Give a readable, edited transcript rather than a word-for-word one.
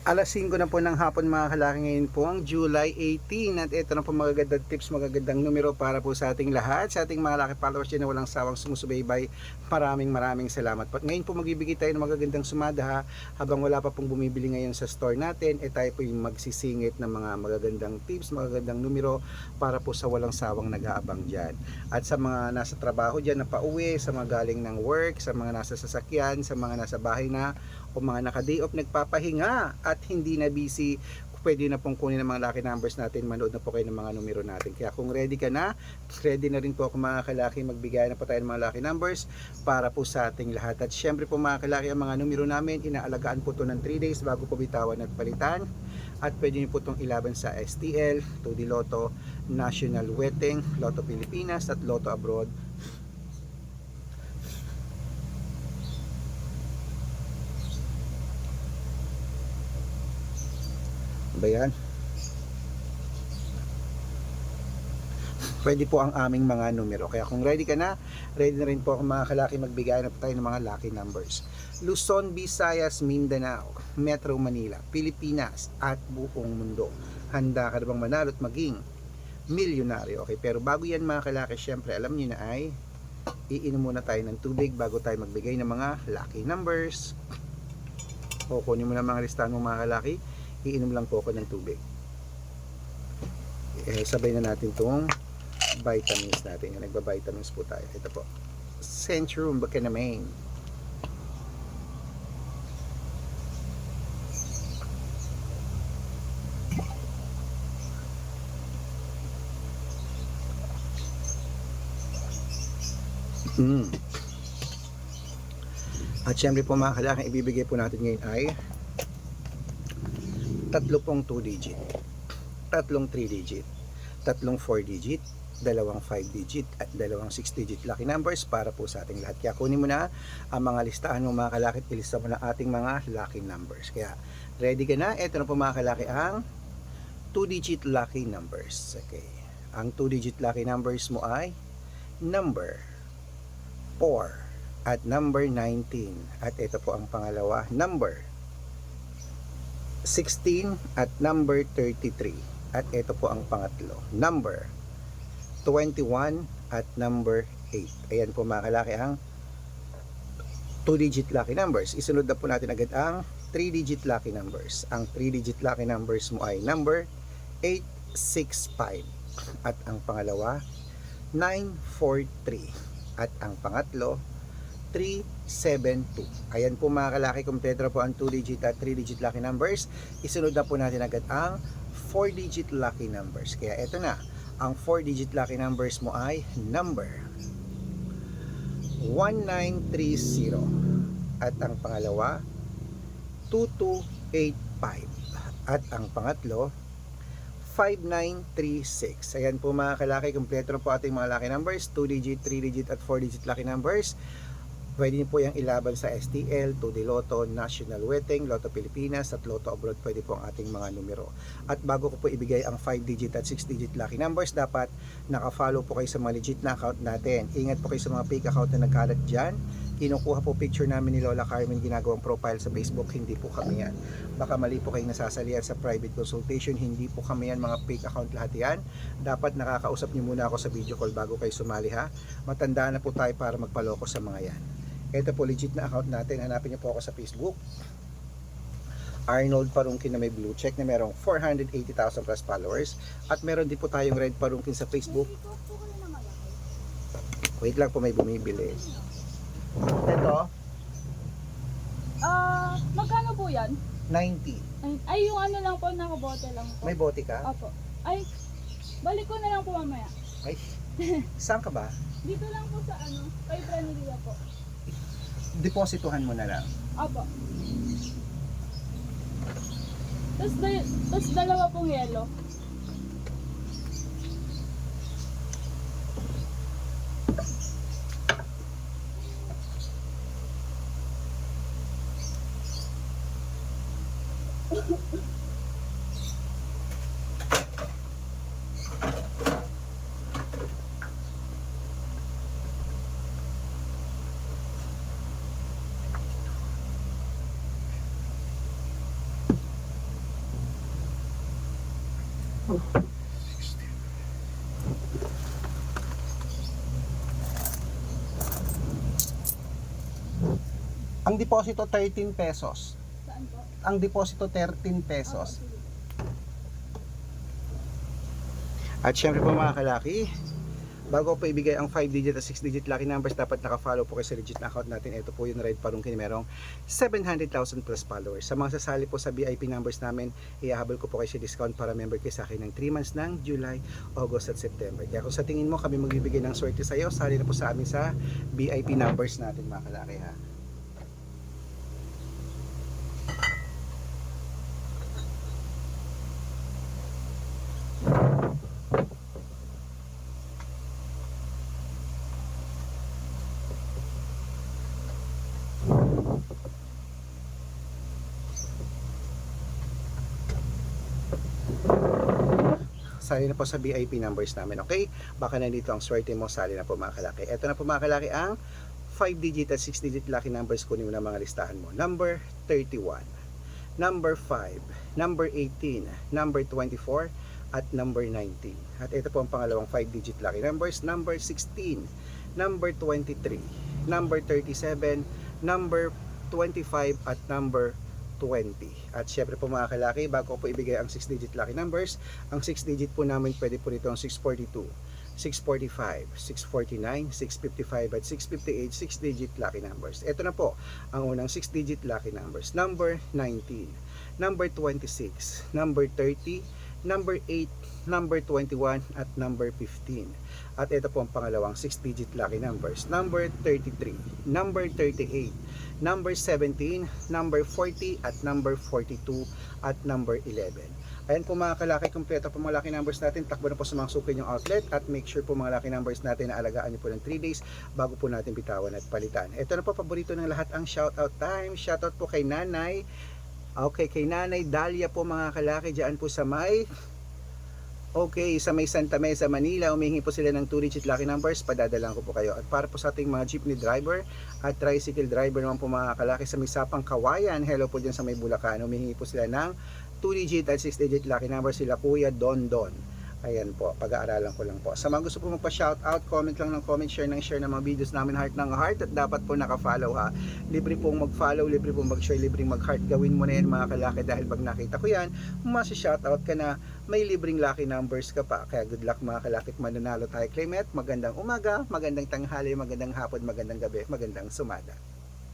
Alas 5 na po ng hapon mga kalaki, ngayon po ang July 18 at ito na po magagandang tips, magagandang numero para po sa ating lahat, sa ating mga laki followers dyan na walang sawang sumusubaybay. Maraming salamat po. Ngayon po magbibigay tayo ng magagandang sumada ha, habang wala pa pong bumibili ngayon sa store natin, tayo po yung magsisingit ng mga magagandang tips, magagandang numero para po sa walang sawang nag-aabang dyan. At sa mga nasa trabaho dyan na pauwi, sa mga galing ng work, sa mga nasa sasakyan, sa mga nasa bahay na o mga naka-day off nagpapahinga at hindi na busy, pwede na pong kunin ng mga lucky numbers natin, manood na po kayo ng mga numero natin. Kaya kung ready ka na, ready na rin po ako mga kalaki, magbigay na po tayo ng mga lucky numbers para po sa ating lahat. At syempre po mga kalaki, ang mga numero namin, inaalagaan po to ng 3 days bago po bitawan at palitan. At pwede nyo po itong ilaban sa STL, 2D Lotto, National Wedding, Lotto Pilipinas at Lotto Abroad. Ba yan? Pwede po ang aming mga numero. Kaya kung ready ka na, ready na rin po ako mga kalaki, magbigay na po tayo ng mga lucky numbers. Luzon, Visayas, Mindanao, Metro Manila, Pilipinas at buong mundo. Handa ka na bang manalo at maging milyonaryo? Okay, pero bago yan mga kalaki, syempre alam niyo na ay iinom muna tayo ng tubig bago tayo magbigay ng mga lucky numbers. O kunin mo na mga listahan mo mga kalaki, iinom lang po ako ng tubig. Sabay na natin itong vitamins natin. Yung nagba-vitamins po tayo. Ito po, Centrum Bacanamin. At syempre po mga kalaki, ibibigay po natin ngayon ay tatlo pong 2 digit, tatlong 3 digit, tatlong 4 digit, dalawang 5 digit at dalawang 6 digit lucky numbers para po sa ating lahat. Kaya kunin mo na ang mga listahan ng mga kalaki, ilista mo na ating mga lucky numbers. Kaya ready ka na? Ito na po mga kalaki ang 2 digit lucky numbers. Okay, ang 2 digit lucky numbers mo ay number 4 at number 19. At ito po ang pangalawa, number 16 at number 33. At ito po ang pangatlo, number 21 at number 8. Ayan po mga kalaki ang 2-digit lucky numbers. Isunod na po natin agad ang 3-digit lucky numbers. Ang 3-digit lucky numbers mo ay number 865. At ang pangalawa, 943. At ang pangatlo, 372. Ayan po mga kalaki, kumpleto po ang 2-digit at 3-digit lucky numbers. Isunod na po natin agad ang 4-digit lucky numbers. Kaya eto na, ang 4-digit lucky numbers mo ay number 1930. At ang pangalawa, 2285. At ang pangatlo, 5936. Ayan po mga kalaki, kumpleto po ating mga lucky numbers, 2-digit, 3-digit at 4-digit lucky numbers. Pwede niyo po yung ilaban sa STL, 2D Lotto, National Wedding, Lotto Pilipinas at Lotto Abroad. Pwede po ang ating mga numero. At bago ko po ibigay ang 5-digit at 6-digit lucky numbers, dapat naka-follow po kayo sa mga legit na account natin. Ingat po kayo sa mga fake account na nagkalat dyan. Kinukuha po picture namin ni Lola Carmen, ginagawang profile sa Facebook. Hindi po kami yan. Baka mali po kayong nasasalihan sa private consultation. Hindi po kami yan, mga fake account lahat yan. Dapat nakakausap niyo muna ako sa video call bago kayo sumali ha. Matandaan na po tayo para magpaloko sa mga yan. Ito po legit na account natin. Hanapin niyo po ako sa Facebook, Arnold Parungkin, na may blue check na merong 480,000 plus followers. At meron din po tayong Red Parungkin sa Facebook. Wait lang po, may bumibili. Ito, Magkano po yan? 90. Ay, yung ano lang po, nakabote lang po. May bote ka? Opo. Ay, balik ko na lang po mamaya. Ay, saan ka ba? Dito lang po sa ano, kay Branilia po. Deposituhan mo na lang. Opo. Tapos dalawa pong yelo. Ang deposito 13 pesos. Saan po? Ang deposito 13 pesos. Opo, sige. At syempre po mga kalaki, bago po ibigay ang 5-digit at 6-digit lucky numbers, dapat naka-follow po kayo sa legit na account natin. Ito po yung Red Parungkin, merong 700,000 plus followers. Sa mga sasali po sa VIP numbers namin, iahabol ko po kayo sa discount para member kayo sa akin ng 3 months ng July, August at September. Kaya kung sa tingin mo kami magbibigay ng swerte sa iyo, sali na po sa amin sa VIP numbers natin mga kalaki ha. Sali na po sa VIP numbers namin, okay? Baka nandito ang swerte mo, sali na po mga kalaki. Ito na po mga kalaki ang 5-digit at 6-digit lucky numbers, kunin mo na mga listahan mo. Number 31, number 5, number 18, number 24, at number 19. At ito po ang pangalawang 5-digit lucky numbers, number 16, number 23, number 37, number 25, at number 20. At syempre po mga kalaki, bago po ibigay ang 6-digit lucky numbers, ang 6-digit po namin pwede po rito ang 642, 645, 649, 655 at 658 6-digit lucky numbers. Ito na po ang unang 6-digit lucky numbers. Number 19, number 26, number 30, number 8, number 21 at number 15. At ito po ang pangalawang 6-digit lucky numbers. Number 33, number 38, number 17, number 40 at number 42 at number 11. Ayan po mga kalaki, kompleto po mga lucky numbers natin. Takbo na po sa mga suki yung outlet at make sure po mga lucky numbers natin na alagaan nyo po ng 3 days bago po natin bitawan at palitan. Ito na po, paborito ng lahat ang shoutout time. Shoutout po kay Nanay. Okay, kay Nanay Dalia po mga kalaki, dyan po sa may sa may Santa Mesa, Manila. Humihingi po sila ng 2-digit lucky numbers, padadalan ko po kayo. At para po sa ating mga jeepney driver at tricycle driver naman po mga kalaki sa may Sapang Kawayan, hello po dyan sa may Bulacan. Humihingi po sila ng 2-digit at 6-digit lucky numbers, sila Kuya Don Don. Ayan po, pag-aaralan ko lang po. Sa mga gusto po magpa-shoutout, comment lang ng comment, share ng mga videos namin, heart ng heart, at dapat po naka-follow ha. Libre pong mag-follow, libre pong mag-share, libre mag-heart. Gawin mo na yan mga kalaki dahil pag nakita ko yan, masi-shoutout ka na, may libreng lucky numbers ka pa. Kaya good luck mga kalaki, mananalo tayo. Claymet, magandang umaga, magandang tanghali, magandang hapon, magandang gabi, magandang sumada.